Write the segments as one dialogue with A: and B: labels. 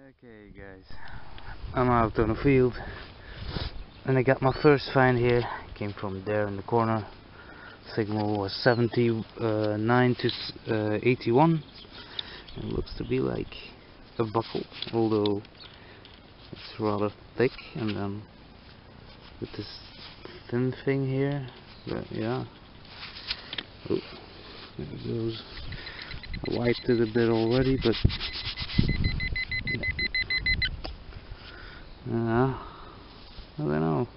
A: Okay guys, I'm out on the field and I got my first find here. Came from there in the corner. Signal was 79 to 81. It looks to be like a buckle, although it's rather thick, and then with this thin thing here. But yeah, oh, there it goes. I wiped it a bit already, but I don't know.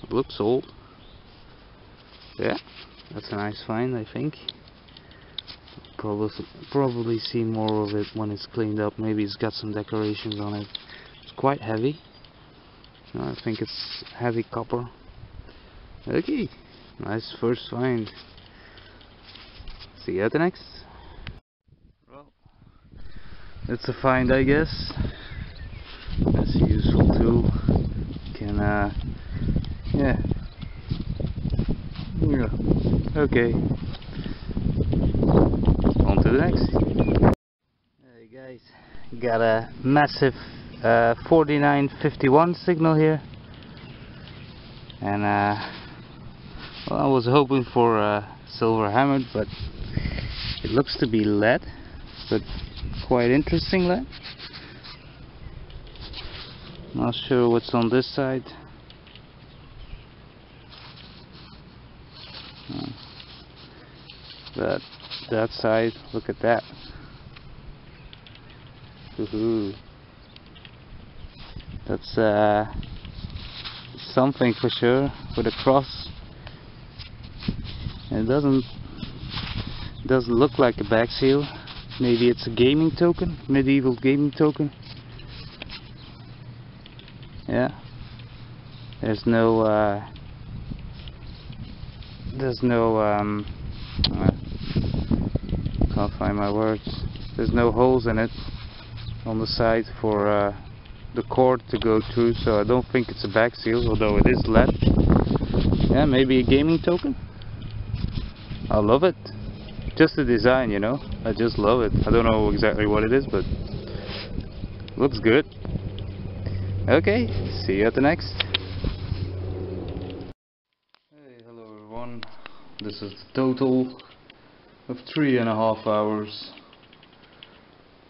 A: It looks old. Yeah, that's a nice find, I think. Probably see more of it when it's cleaned up. Maybe it's got some decorations on it. It's quite heavy. I think it's heavy copper. Okay, nice first find. See you at the next. Well, it's a find, I guess. That's a useful tool. Can yeah. Okay. On to the next. Hey guys, got a massive 4951 signal here, and well, I was hoping for silver hammered, but it looks to be lead, but quite interesting lead. Not sure what's on this side. But that side, look at that. Woohoo. That's something for sure, with a cross. And it doesn't look like a back seal. Maybe it's a gaming token, medieval gaming token. Yeah. There's no can't find my words. There's no holes in it on the side for the cord to go through, so I don't think it's a back seal, although it is lead. Yeah, maybe a gaming token. I love it. Just the design, you know. I just love it. I don't know exactly what it is, but looks good. Okay, see you at the next. Hey, hello everyone. This is the total of 3.5 hours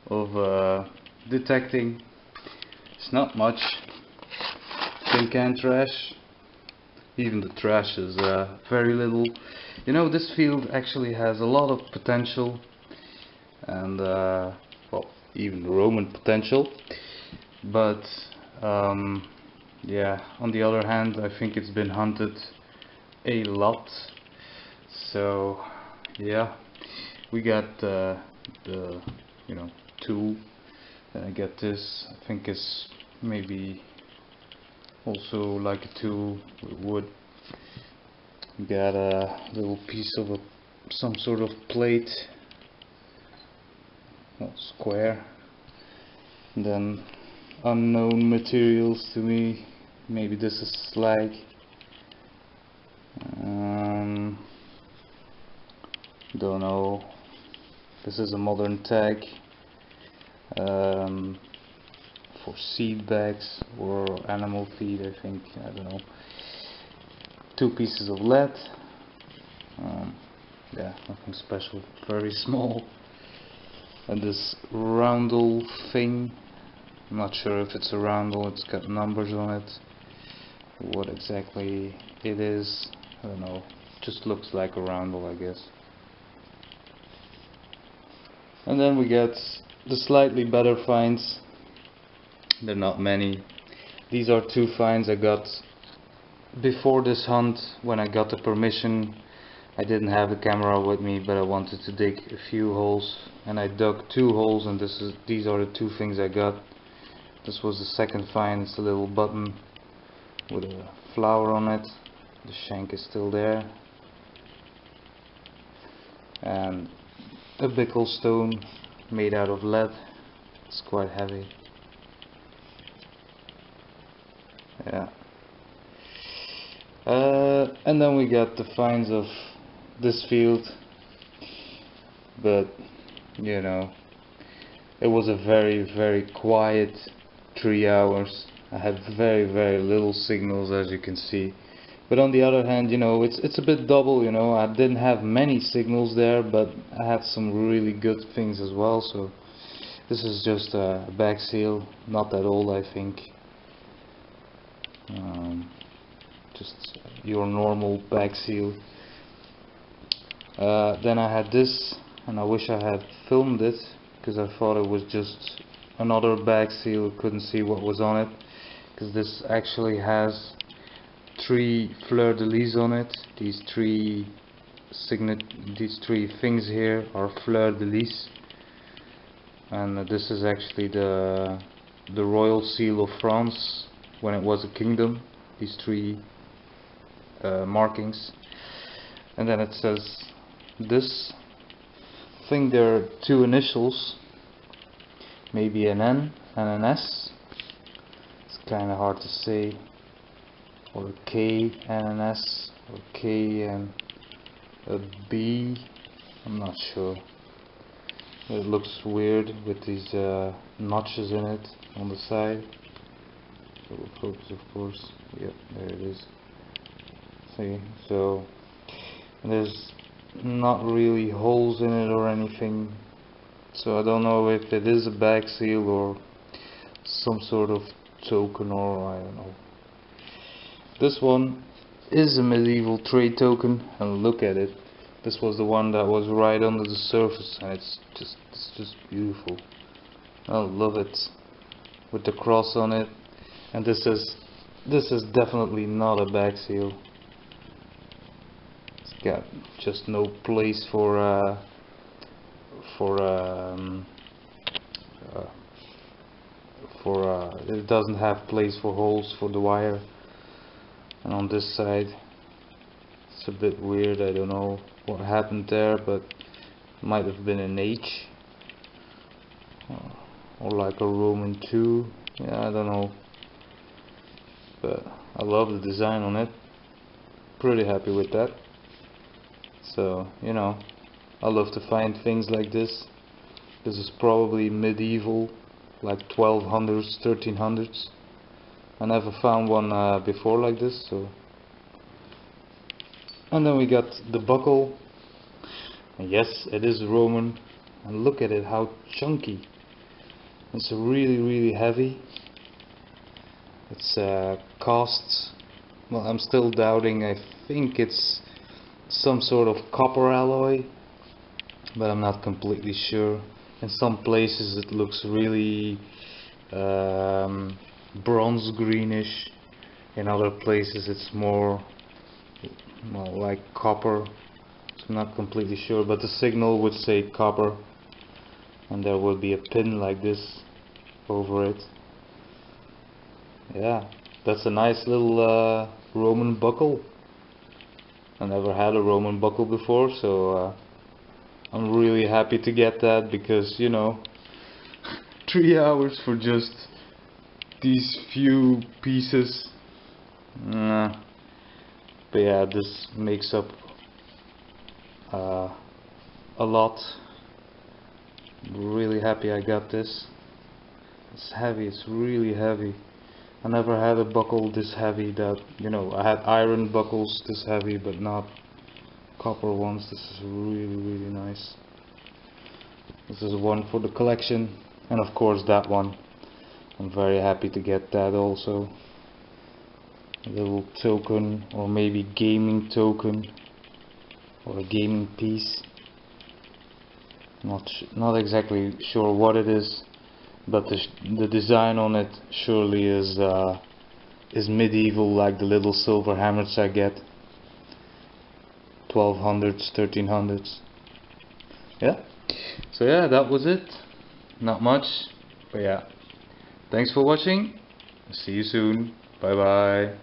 A: of detecting. It's not much. Tin can trash. Even the trash is very little. You know, this field actually has a lot of potential, and well, even Roman potential. But yeah, on the other hand, I think it's been hunted a lot. So yeah, we got the tool. I get this. I think it's maybe also like a tool with wood. We got a little piece of some sort of plate, square. And then unknown materials to me. Maybe this is slag. Don't know. This is a modern tag for seed bags or animal feed, I think. I don't know. 2 pieces of lead. Yeah, nothing special. Very small. And this roundel thing. I'm not sure if it's a roundel. It's got numbers on it. What exactly it is, I don't know. Just looks like a roundel, I guess. And then we get the slightly better finds. They're not many. These are 2 finds I got before this hunt. When I got the permission, I didn't have the camera with me, but I wanted to dig a few holes, and I dug 2 holes, and these are the 2 things I got. This was the second find. It's a little button with a flower on it. The shank is still there, and a bickle stone made out of lead. It's quite heavy. Yeah. And then we got the finds of this field, but you know, it was a very quiet 3 hours. I had very little signals, as you can see. But on the other hand, you know, it's a bit double, you know. I didn't have many signals there, but I had some really good things as well. So this is just a back seal, not that old, I think. Just your normal back seal. Then I had this, and I wish I had filmed it, because I thought it was just another back seal. Couldn't see what was on it, because this actually has 3 fleur-de-lis on it. These three things here are fleur-de-lis, and this is actually the royal seal of France when it was a kingdom. These 3 markings, and then it says this. I think there are 2 initials, maybe an N and an S. It's kind of hard to say, or a K and an S, or K and a B. I'm not sure. It looks weird with these notches in it on the side. So we'll focus, of course. Yep, there it is. See, so there's not really holes in it or anything, so I don't know if it is a back seal or some sort of token, or I don't know. This one is a medieval trade token, and look at it. This was the one that was right under the surface, and it's just beautiful. I love it, with the cross on it. And this is definitely not a back seal. It's got just no place it doesn't have place for holes for the wire. And on this side, it's a bit weird. I don't know what happened there, but it might have been an H, or like a Roman 2. Yeah, I don't know, but I love the design on it. Pretty happy with that. So, you know, I love to find things like this. This is probably medieval, like 1200s, 1300s. I never found one before like this. So, and then we got the buckle. And yes, it is Roman, and look at it, how chunky. It's really heavy. It's cast. Well, I'm still doubting. I think it's some sort of copper alloy, but I'm not completely sure. In some places it looks really bronze greenish. In other places it's more, well, like copper. So I'm not completely sure, but the signal would say copper, and there would be a pin like this over it. Yeah, that's a nice little Roman buckle. I never had a Roman buckle before, so I'm really happy to get that, because, you know, 3 hours for just these few pieces. But yeah, this makes up a lot. I'm really happy I got this. It's heavy, it's really heavy. I never had a buckle this heavy that, you know, I had iron buckles this heavy, but not copper ones. This is really nice. This is one for the collection, and of course that one. I'm very happy to get that also. A little token, or maybe gaming token, or a gaming piece. Not exactly sure what it is, but the design on it surely is medieval, like the little silver hammers I get. 1200s, 1300s. Yeah. So yeah, that was it. Not much, but yeah. Thanks for watching. See you soon. Bye bye.